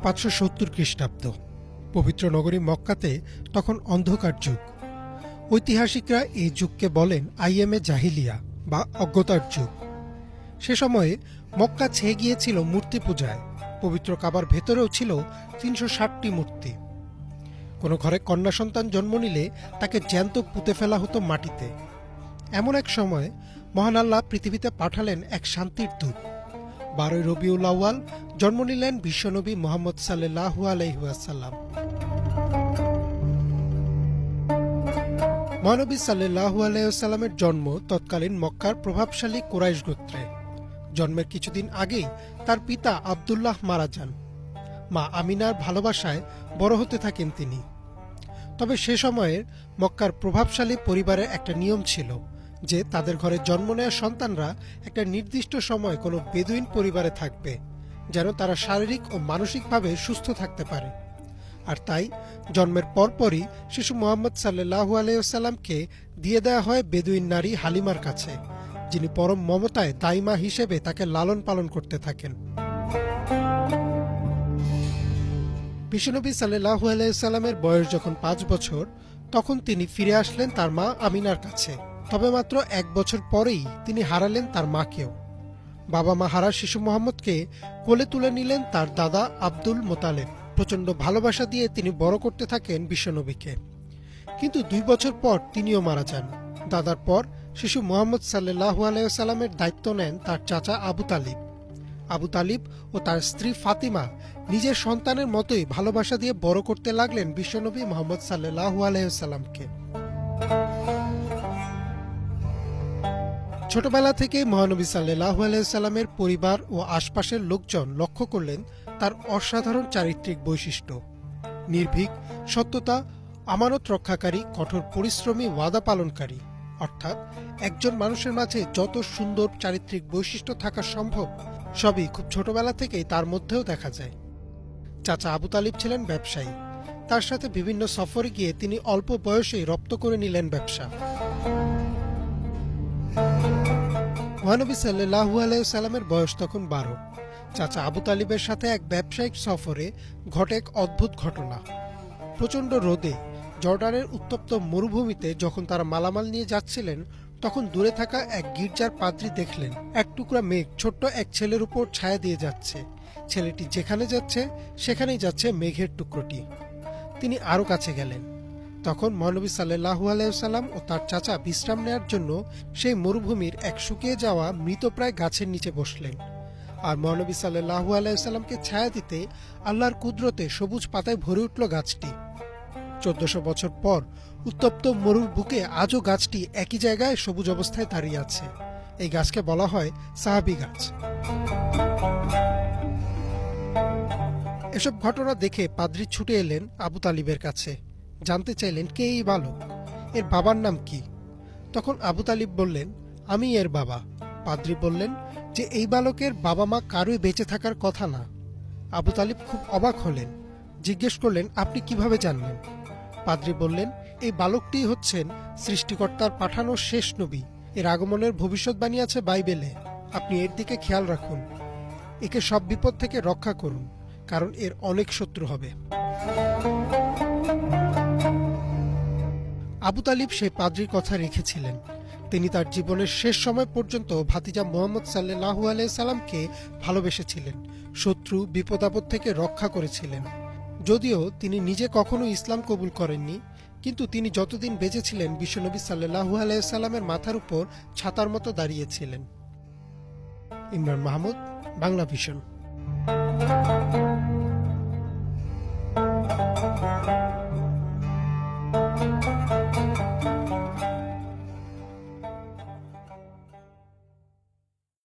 570 খ্রিস্টাব্দ। পবিত্র নগরী মক্কাতে তখন অন্ধকার যুগ। ঐতিহাসিকরা এই যুগকে বলেন আইএমএ জাহিলিয়া বা অজ্ঞতার যুগ। সে সময়ে মক্কা ছেয়ে গিয়েছিল মূর্তি পূজায়। পবিত্র কাবার ভেতরেও ছিল 360টি মূর্তি। কোনো ঘরে কন্যা সন্তান জন্ম নিলে তাকে জ্যান্ত পুঁতে ফেলা হতো মাটিতে। এমন এক সময় মহান আল্লাহ পৃথিবীতে পাঠালেন এক শান্তির দূত। 12 রবিউল আউয়াল জন্ম নিলেন বিশ্বনবী মুহাম্মদ সাল্লাল্লাহু আলাইহি ওয়াসাল্লাম। মহানবী সাল্লাল্লাহু আলাইহি ওয়াসাল্লামের জন্ম তৎকালীন মক্কার প্রভাবশালী কুরাইশ গোত্রে। জন্মের কিছুদিন আগেই তার পিতা আব্দুল্লাহ মারা যান। মা আমিনার ভালোবাসায় বড় হতে থাকেন তিনি। তবে সে সময়ের মক্কার প্রভাবশালী পরিবারের একটা নিয়ম ছিল যে তাদের ঘরে জন্ম নেওয়া সন্তানরা একটা নির্দিষ্ট সময় কোনো বেদুইন পরিবারে থাকবে, যেন তারা শারীরিক ও মানসিকভাবে সুস্থ থাকতে পারে। আর তাই জন্মের পরপরই শিশু মুহাম্মদ সাল্লাল্লাহু আলাইহি ওয়াসাল্লামকে দিয়ে দেওয়া হয় বেদুইন নারী হালিমার কাছে, যিনি পরম মমতায় দাইমা হিসেবে তাকে লালন পালন করতে থাকেন। বিশ্বনবী সাল্লাল্লাহু আলাইহি ওয়াসাল্লামের বয়স যখন 5 বছর, তখন তিনি ফিরে আসলেন তার মা আমিনার কাছে। তবে মাত্র 1 বছর পরেই তিনি হারালেন তার মাকেও। বাবা মা হারা শিশু মুহাম্মদকে কোলে তুলে নিলেন তার দাদা আব্দুল মোতালেব। প্রচণ্ড ভালোবাসা দিয়ে তিনি বড় করতে থাকেন বিশ্বনবীকে। কিন্তু 2 বছর পর তিনিও মারা যান। দাদার পর শিশু মুহাম্মদ সাল্লাল্লাহু আলাইহি ওয়াসাল্লামের দায়িত্ব নেন তার চাচা আবু তালিব। আবু তালিব ও তার স্ত্রী ফাতিমা নিজের সন্তানের মতোই ভালোবাসা দিয়ে বড় করতে লাগলেন বিশ্বনবী মুহাম্মদ সাল্লাল্লাহু আলাইহি ওয়াসাল্লামকে। ছোটবেলা থেকে মহানবী সাল্লাল্লাহু আলাইহি ওয়াসাল্লামের পরিবার ও আশপাশের লোকজন লক্ষ্য করলেন তার অসাধারণ চারিত্রিক বৈশিষ্ট্য। নির্ভীক, সত্যতা, আমানত রক্ষাকারী, কঠোর পরিশ্রমী, ওয়াদা পালনকারী। অর্থাৎ একজন মানুষের মাঝে যত সুন্দর চারিত্রিক বৈশিষ্ট্য থাকা সম্ভব সবই খুব ছোটবেলা থেকেই তার মধ্যেও দেখা যায়। চাচা আবু তালিব ছিলেন ব্যবসায়ী। তার সাথে বিভিন্ন সফরে গিয়ে তিনি অল্প বয়সেই রপ্ত করে নিলেন ব্যবসা। মহানবী সাল্লাল্লাহু আলাইহি ওয়াসাল্লামের বয়স তখন 12। চাচা আবু তালিবের সাথে এক ব্যবসায়িক সফরে ঘটে এক অদ্ভুত ঘটনা। প্রচণ্ড রোদে জর্ডানের উত্তপ্ত মরুভূমিতে যখন তারা মালামাল নিয়ে যাচ্ছিলেন, তখন দূরে থাকা এক গির্জার পাদ্রী দেখলেন এক টুকরা মেঘ ছোট্ট এক ছেলের উপর ছায়া দিয়ে যাচ্ছে। ছেলেটি যেখানে যাচ্ছে সেখানেই যাচ্ছে মেঘের টুকরোটি। তিনি আরো কাছে গেলেন। তখন মহানবী সাল্লাল্লাহু আলাইহি ওয়াসাল্লাম ও তার চাচা বিশ্রাম নেওয়ার জন্য সেই মরুভূমির এক শুকিয়ে যাওয়া মৃতপ্রায় গাছের নিচে বসলেন। আর মহানবী সাল্লাল্লাহু আলাইহি ওয়াসাল্লামকে ছায়া দিতে আল্লাহর কুদরতে সবুজ পাতায় ভরে উঠল গাছটি। 1400 বছর পর উত্তপ্ত মরুর বুকে আজও গাছটি একই জায়গায় সবুজ অবস্থায় দাঁড়িয়ে আছে। এই গাছকে বলা হয় সাহাবী গাছ। এসব ঘটনা দেখে পাদ্রী ছুটে এলেন আবু তালিবের কাছে। জানতে চাইলেন কে এই বালক, এর বাবার নাম কি। তখন আবু তালিব বললেন, আমি এর বাবা। পাদ্রী বললেন যে এই বালকের বাবা মা কারোই বেঁচে থাকার কথা না। আবু তালিব খুব অবাক হলেন। জিজ্ঞেস করলেন, আপনি কিভাবে জানলেন? পাদ্রী বললেন, এই বালকটি হচ্ছেন সৃষ্টিকর্তার পাঠানো শেষ নবী। এর আগমনের ভবিষ্যৎবাণী আছে বাইবেলে। আপনি এর দিকে খেয়াল রাখুন। একে সব বিপদ থেকে রক্ষা করুন, কারণ এর অনেক শত্রু হবে। আবু তালিব সেই পাদ্রীর কথা রেখেছিলেন। তিনি তার জীবনের শেষ সময় পর্যন্ত ভাতিজা মুহাম্মদ সাল্লাল্লাহু আলাইহি সাল্লামকে ভালোবেসেছিলেন, শত্রু বিপদ আপদ থেকে রক্ষা করেছিলেন। যদিও তিনি নিজে কখনো ইসলাম কবুল করেননি, কিন্তু তিনি যতদিন বেঁচে ছিলেন বিশ্বনবী সাল্লাল্লাহু আলাইহি সাল্লামের মাথার উপর ছাতার মতো দাঁড়িয়েছিলেন। ইমরান মাহমুদ, বাংলা ভিশন।